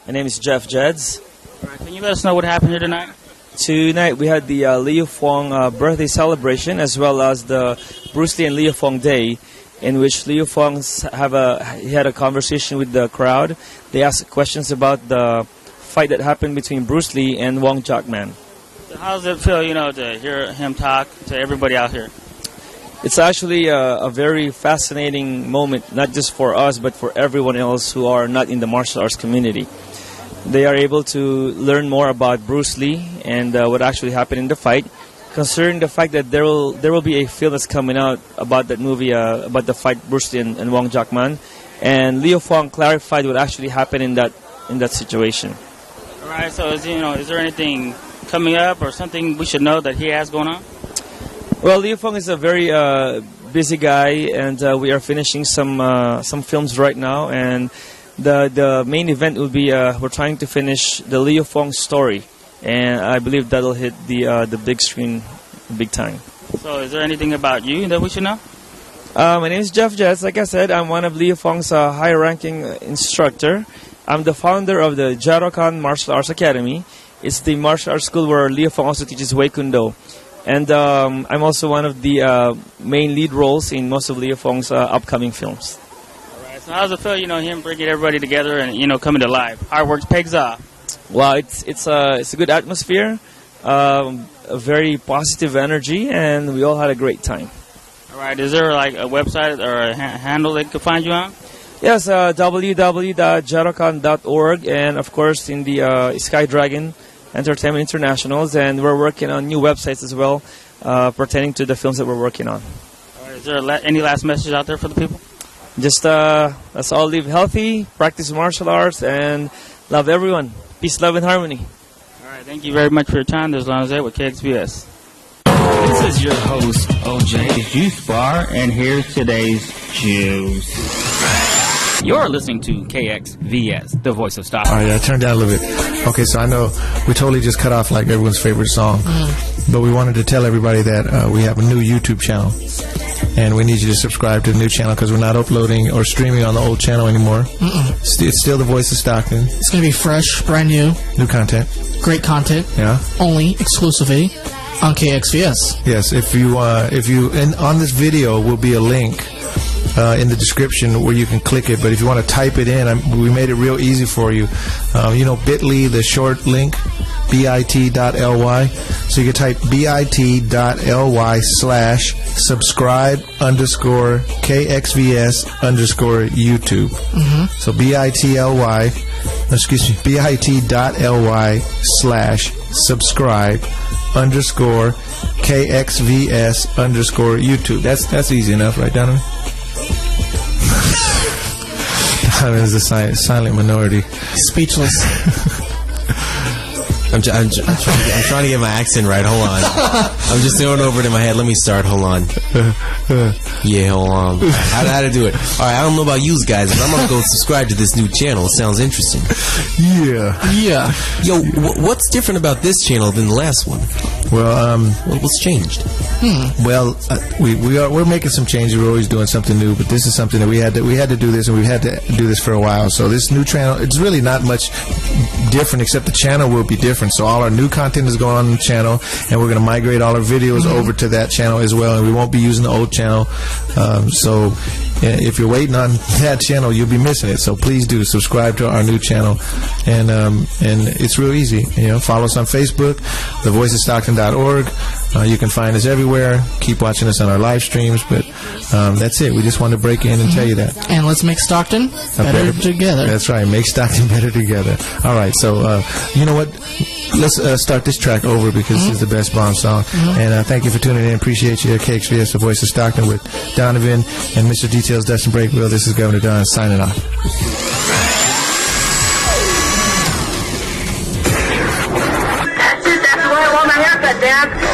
My name is Jeff Jeds. All right, can you let us know what happened here tonight? Tonight we had the Leo Fong birthday celebration, as well as the Bruce Lee and Leo Fong Day, in which Leo Fong had a conversation with the crowd. They asked questions about the fight that happened between Bruce Lee and Wong Jackman. So how does it feel, to hear him talk to everybody out here? It's actually a very fascinating moment, not just for us, but for everyone else who are not in the martial arts community. They are able to learn more about Bruce Lee and what actually happened in the fight, considering the fact that there will be a film that's coming out about that movie, about the fight Bruce Lee and Wong Jackman, and Leo Fong clarified what actually happened in that situation. All right. So is there anything coming up or something we should know that he has going on? Well, Leo Fong is a very busy guy, and we are finishing some films right now, and the main event will be we're trying to finish the Leo Fong story, and I believe that'll hit the big screen big time. So is there anything about you that we should know? My name is Jeff Jets. Like I said, I'm one of Leo Fong's high-ranking instructor. I'm the founder of the Jarokan Martial Arts Academy. It's the martial arts school where Leo Fong also teaches Wei Kune Do. And I'm also one of the main lead roles in most of Leo Fong's upcoming films. So how does it feel, him bringing everybody together and, coming to life? Hard work pays off. Well, it's a good atmosphere, a very positive energy, and we all had a great time. All right. Is there like a website or a handle they can find you on? Yes, www.jarokan.org, and of course in the Sky Dragon Entertainment Internationals, and we're working on new websites as well. pertaining to the films that we're working on. All right, is there any last message out there for the people? Just let's all live healthy, practice martial arts, and love everyone. Peace, love, and harmony. All right, thank you very much for your time. This is Lonzo with KXVS. This is your host, OJ, Juice Bar, and here's today's juice. You're listening to KXVS, the voice of Stockton. All right, I turned down a little bit. Okay, so I know we totally just cut off like everyone's favorite song, but we wanted to tell everybody that we have a new YouTube channel, and we need you to subscribe to the new channel because we're not uploading or streaming on the old channel anymore. It's still the voice of Stockton. It's going to be fresh, brand new. New content. Great content. Yeah. Only exclusively on KXVS. Yes, if you and on this video will be a link in the description where you can click it. But if you want to type it in, we made it real easy for you. Bit.ly, the short link, bit.ly. So you can type bit.ly/subscribe_KXVS_YouTube. So bit.ly/subscribe_KXVS_YouTube. That's easy enough, right, Donovan? Donovan is a silent minority. Speechless. I'm trying to get my accent right. Hold on. I'm just throwing over it in my head. Let me start. Hold on. Yeah, hold on. How to do it? All right, I don't know about you guys, but I'm going to go subscribe to this new channel. It sounds interesting. Yeah. Yo, what's different about this channel than the last one? Well, what's changed? Well, we're making some changes. We're always doing something new, but this is something that we had to do this, and we've had to do this for a while. So this new channel, it's really not much different, except the channel will be different. So all our new content is going on the channel, and we're going to migrate all our videos over to that channel as well, and we won't be using the old channel. So if you're waiting on that channel, you'll be missing it. So please do subscribe to our new channel, and it's real easy. Follow us on Facebook, thevoiceofstockton.org. You can find us everywhere. Keep watching us on our live streams, but that's it. We just wanted to break in and tell you that. And let's make Stockton better together. That's right. Make Stockton better together. All right. So, you know what? Let's start this track over because this is the best Bond song. And thank you for tuning in. Appreciate you. KXVS, the voice of Stockton, with Donovan and Mr. Details, Dustin Breakwell. This is Governor Don signing off.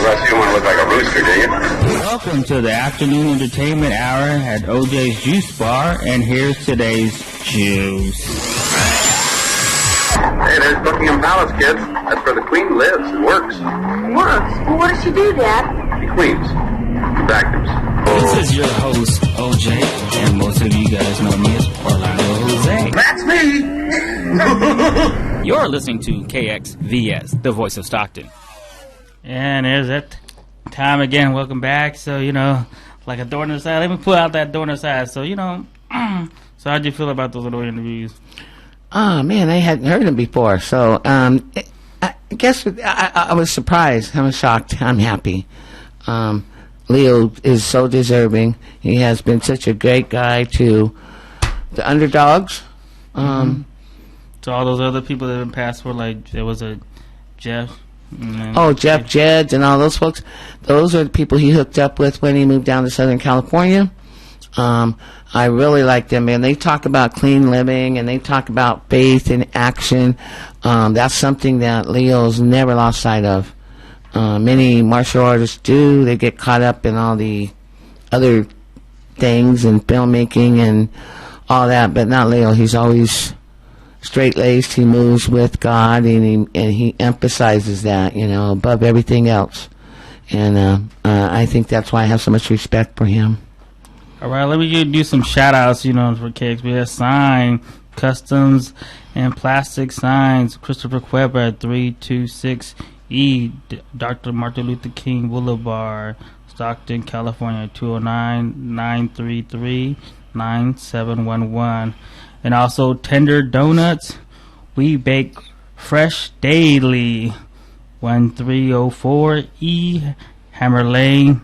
Unless you want to look like a rooster, do you? Welcome to the afternoon entertainment hour at OJ's Juice Bar, and here's today's juice. Hey, there's Buckingham Palace, kids. That's where the Queen lives and works. Works? Well, what does she do, Dad? She cleans. She vacuums. This is your host, OJ, and most of you guys know me as Orlando Jose. That's me! You're listening to KXVS, the voice of Stockton. And there's that time again. Welcome back. So, like a door in the side. Let me pull out that door in the side. So, so how'd you feel about those little interviews? Oh, man, I hadn't heard him before. So, I guess I was surprised. I was shocked. I'm happy. Leo is so deserving. He has been such a great guy to the underdogs. To all those other people that have been passed for, like, there was a Jeff. Jeff Jeds and all those folks. Those are the people he hooked up with when he moved down to Southern California. I really like them, man. They talk about clean living and they talk about faith and action. That's something that Leo's never lost sight of. Many martial artists do. They get caught up in all the other things and filmmaking and all that, but not Leo. He's always straight-laced. He moves with God, and he emphasizes that, above everything else. And I think that's why I have so much respect for him. All right, let me do some shout-outs, for KXVS sign, customs, and plastic signs. Christopher Cueva at 326E, Dr. Martin Luther King Boulevard, Stockton, California, 209-933-9711. And also Tender Donuts, we bake fresh daily. 1304E Hammer Lane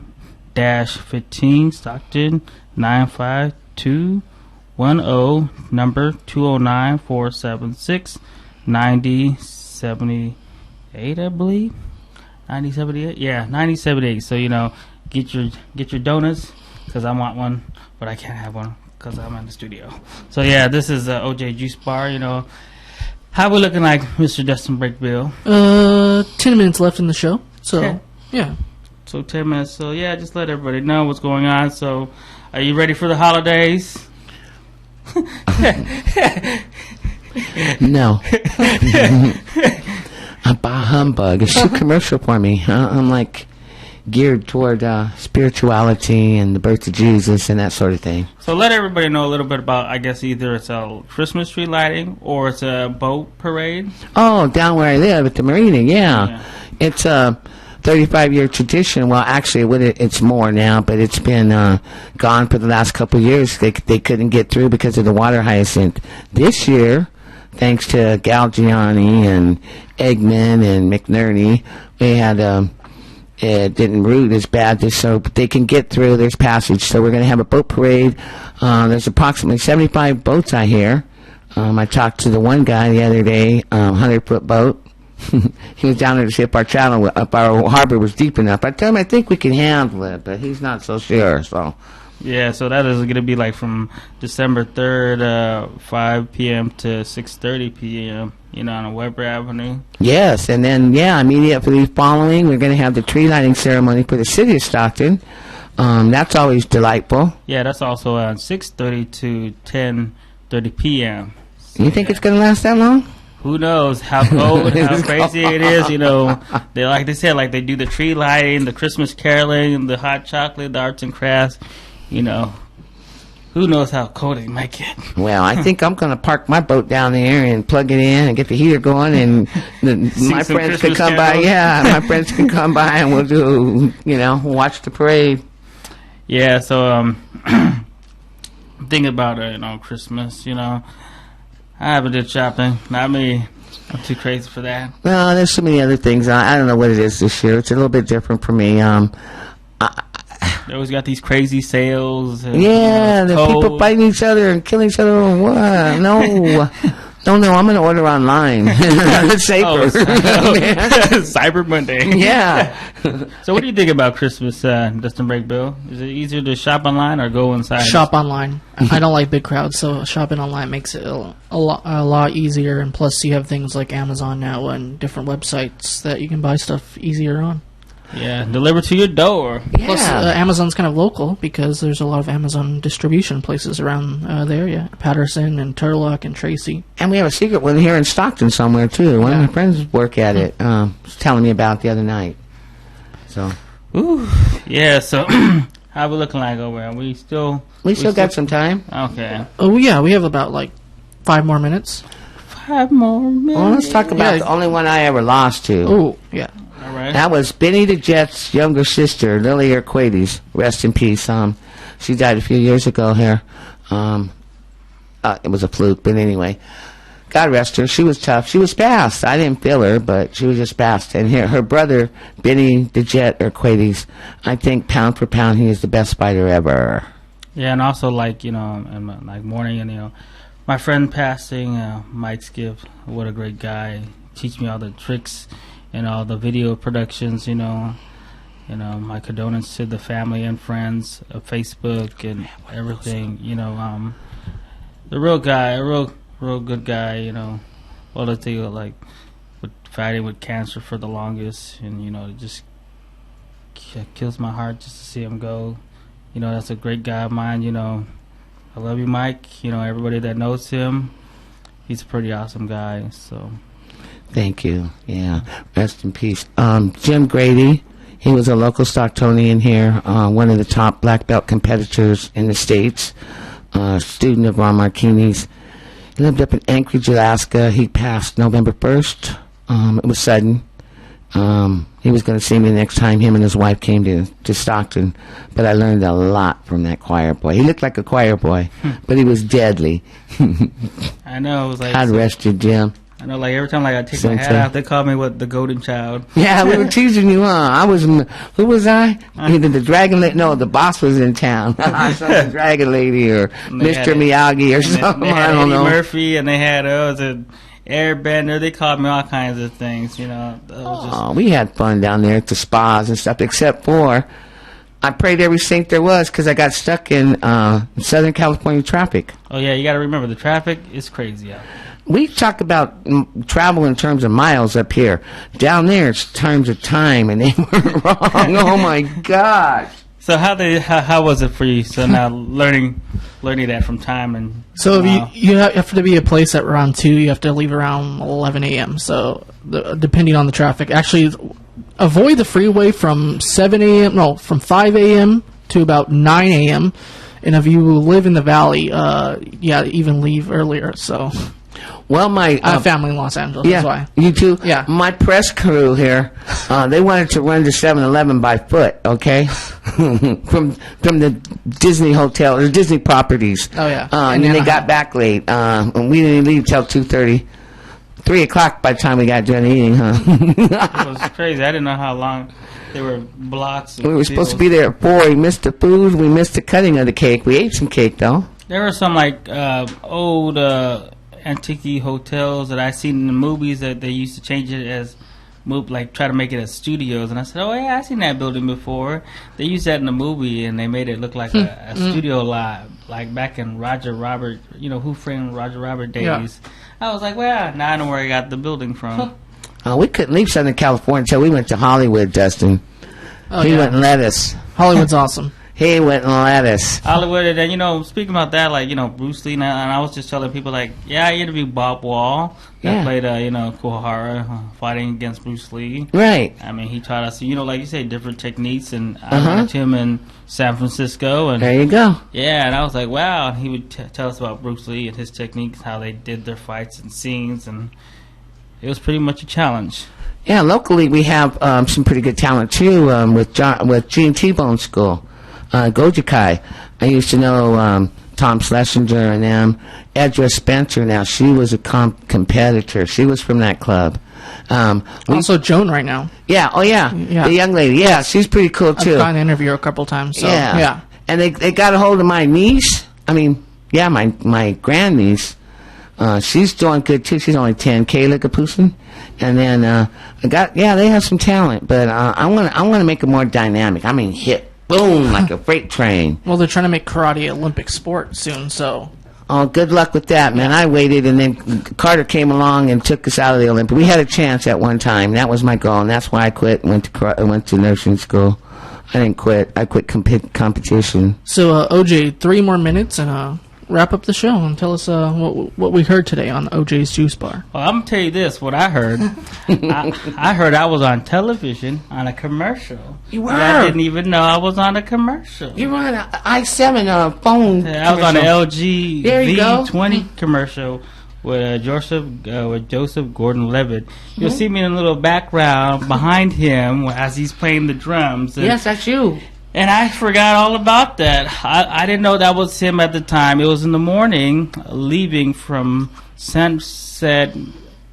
-15 Stockton 95210, number 209-476-9078, I believe. 1978? Yeah, 1978. So, get your donuts, because I want one, but I can't have one because I'm in the studio. So, yeah, this is OJ Juice Bar, How we looking like, Mr. Dustin Breakbill? 10 minutes left in the show. So, okay. Yeah. So 10 minutes. So, yeah, just let everybody know what's going on. So, are you ready for the holidays? No. Bah humbug. It's too commercial for me. I'm like geared toward spirituality and the birth of Jesus and that sort of thing. So let everybody know a little bit about, I guess, either it's a Christmas tree lighting or it's a boat parade. Oh, down where I live at the marina, yeah. It's a 35-year tradition. Well, actually, it's more now, but it's been gone for the last couple of years. They couldn't get through because of the water hyacinth. This year, thanks to Galgiani and Eggman and McNerney, we had it didn't root as bad this, so but they can get through. There's passage, so we're going to have a boat parade. There's approximately 75 boats out here. I talked to the one guy the other day, 100-foot boat. He was down there to see if our channel, if our harbor was deep enough. I told him I think we can handle it, but he's not so sure. So. Yeah, so that is going to be like from December 3rd, 5 p.m. to 6:30 p.m., on Weber Avenue. Yes, and then, immediately following, we're going to have the tree lighting ceremony for the city of Stockton. That's always delightful. Yeah, that's also 6:30 to 10:30 p.m. So, you think it's going to last that long? Who knows how cold, how crazy it is, They, like they said, like they do the tree lighting, the Christmas caroling, the hot chocolate, the arts and crafts. Who knows how cold it might get. Well, I think I'm going to park my boat down there and plug it in and get the heater going, and my friends can come by. Yeah, my friends can come by and we'll do, watch the parade. Yeah, so think about it, Christmas, I haven't did shopping. Not me. I'm too crazy for that. Well, there's so many other things. I don't know what it is this year. It's a little bit different for me. They always got these crazy sales. And, the people fighting each other and killing each other. What? No. No, I'm going to order online. It's safer. Cyber Monday. Yeah. So what do you think about Christmas, Dustin Breakbill? Is it easier to shop online or go inside? Shop online. I don't like big crowds, so shopping online makes it a lot easier. And plus, you have things like Amazon now and different websites that you can buy stuff easier on. Yeah, delivered to your door. Yeah. Plus, Amazon's kind of local because there's a lot of Amazon distribution places around the area. Patterson and Turlock and Tracy. And we have a secret one here in Stockton somewhere, too. One of my friends work at it. Was telling me about the other night. So. Ooh. Yeah, so how we looking like over here? We still got some time. Okay. Oh, yeah, we have about 5 more minutes. 5 more minutes. Well, let's talk about the only one I ever lost to. Oh, yeah. All right. That was Benny the Jet's younger sister, Lily Urquades. Rest in peace. She died a few years ago here. It was a fluke, but anyway. God rest her. She was tough. She was fast. I didn't feel her, but she was just fast. And her brother, Benny the Jet Urquades, I think pound for pound, he is the best fighter ever. Yeah, and also mourning, and my friend passing, Mike Skip. What a great guy. Teach me all the tricks and all the video productions, my condolences to the family and friends of Facebook and everything, the real guy, a real good guy, all the thing with fighting with cancer for the longest, and it just kills my heart just to see him go. That's a great guy of mine. I love you, Mike. Everybody that knows him, he's a pretty awesome guy. So. Thank you. Yeah. Rest in peace. Jim Grady, he was a local Stocktonian here, one of the top black belt competitors in the States, student of Ron Marquini's. He lived up in Anchorage, Alaska. He passed November 1st. It was sudden. He was going to see me the next time him and his wife came to Stockton, but I learned a lot from that choir boy. He looked like a choir boy, but he was deadly. I know. It was God rest you, Jim. I know, every time I take my hat off, they call me the golden child. Yeah, we were teasing you, huh? Who was I? Either the dragon lady, no, the boss was in town. Some dragon lady or Mr. Miyagi or something. They had I don't Eddie know. Murphy, and they had airbender. They called me all kinds of things, you know. We had fun down there at the spas and stuff, except for I prayed every saint there was because I got stuck in Southern California traffic. Oh, yeah, you got to remember, the traffic is crazy out there. We talk about travel in terms of miles up here. Down there, it's terms of time, and they were wrong. Oh, my gosh. So how was it for you? So now learning that from time and so you have to be a place at around 2. You have to leave around 11 a.m. So depending on the traffic, actually avoid the freeway from 7 a.m. No, from 5 a.m. to about 9 a.m. And if you live in the valley, even leave earlier. So. Well, I have family in Los Angeles. Yeah, that's why. You too? Yeah. My press crew here, they wanted to run to 7-Eleven by foot, okay? from the Disney hotel, or Disney properties. Oh, yeah. And then they got back late. And we didn't leave till 2:30. 3 o'clock by the time we got done eating, huh? It was crazy. I didn't know how long. There were blocks. We were supposed to be there at 4. We missed the food. We missed the cutting of the cake. We ate some cake, though. There were some, old... antique hotels that I seen in the movies that they used to change it as try to make it as studios, and I said, oh yeah, I seen that building before. They used that in the movie and they made it look like a studio lot, like back in Roger Robert, Who Framed Roger Robert days. Yeah. I was like, well, now I know where I got the building from. We couldn't leave Southern California until we went to Hollywood, Dustin. He went and let us. Hollywood's awesome. He went and let us. Hollywood, and speaking about that, Bruce Lee, and I was just telling people, I interviewed Bob Wall, that played, Kuwahara, fighting against Bruce Lee. Right. I mean, he taught us, like you say, different techniques, and I met him in San Francisco. And there you go. Yeah, and I was like, wow. He would tell us about Bruce Lee and his techniques, how they did their fights and scenes, and it was pretty much a challenge. Yeah, locally we have some pretty good talent, too, with Gene T-Bone School. Gojikai. I used to know Tom Schlesinger and them. Edra Spencer, now she was a competitor. She was from that club. Also Joan right now. Yeah, the young lady. Yeah, she's pretty cool too. I've gotten to interview her a couple times. So, yeah. And they got a hold of my niece. My grandniece. She's doing good too. She's only 10. Kayla Gapusan. And then they have some talent, but I want to make it more dynamic. Hit. Boom, like a freight train. Well, they're trying to make karate an Olympic sport soon, so... Oh, good luck with that, man. I waited, and then Carter came along and took us out of the Olympics. We had a chance at one time. That was my goal, and that's why I quit and went to nursing school. I didn't quit. I quit competition. So, OJ, 3 more minutes, and wrap up the show and tell us what we heard today on OJ's Juice Bar. Well, I'm going to tell you this, what I heard. I heard I was on television on a commercial. You were? I didn't even know I was on a commercial. You were on an i7 phone I was on an LG V20 commercial with Joseph Gordon-Levitt. You'll see me in a little background behind him as he's playing the drums. Yes, that's you. And I forgot all about that. I didn't know that was him at the time. It was in the morning, leaving from Sunset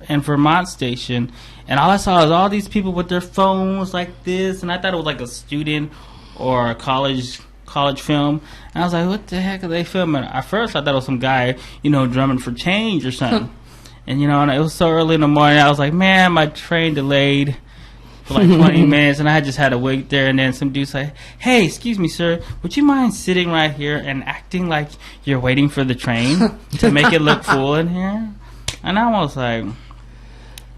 and Vermont Station, and all I saw was all these people with their phones like this, and I thought it was like a student or a college film. And I was like, what the heck are they filming? At first, I thought it was some guy, drumming for change or something. And, and it was so early in the morning, I was like, man, my train delayed for like 20 minutes, and I just had to wait there. And then some dude said, hey, excuse me, sir, would you mind sitting right here and acting like you're waiting for the train to make it look full in here? And I was like,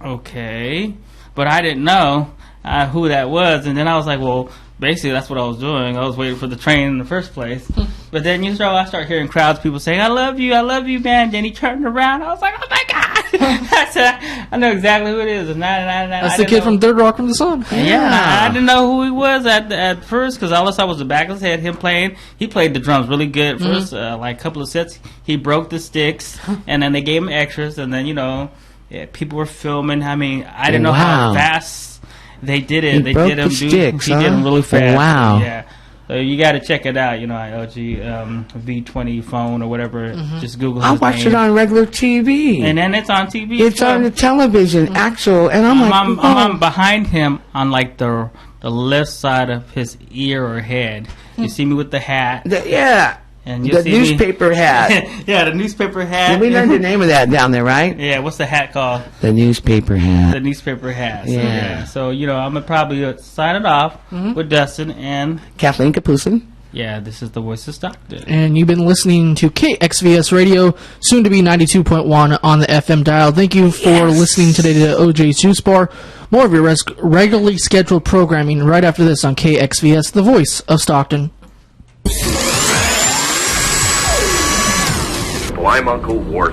okay. But I didn't know who that was. And then I was like, well, basically that's what I was doing. I was waiting for the train in the first place. But then I start hearing crowds, people saying, I love you, man. Then he turned around. I was like, oh my God. I said, I know exactly who it is. And that's the kid from Third Rock from the Sun. Yeah. I didn't know who he was at first, because all I saw was the back of his head, him playing. He played the drums really good at first. Like a couple of sets, he broke the sticks, and then they gave him extras, and then, people were filming. I didn't know how fast they did it. He did him really fast. Wow. Yeah. So you got to check it out, LG V20 phone or whatever. Just Google his I watched name. it on regular TV. And then it's on TV. It's on the television, actual. And I'm behind him on like the left side of his ear or head. You see me with the hat. And The newspaper hat. Yeah, the newspaper hat. Yeah, we learned the name of that down there, right? Yeah, what's the hat called? The newspaper hat. The newspaper hat. So, Yeah. So, I'm going to probably sign it off with Dustin and Kathleen Gapusan. Yeah, this is the voice of Stockton. And you've been listening to KXVS Radio, soon to be 92.1 on the FM dial. Thank you for listening today to OJ's Juice Bar. More of your regularly scheduled programming right after this on KXVS, the voice of Stockton. Well, I'm Uncle Wart.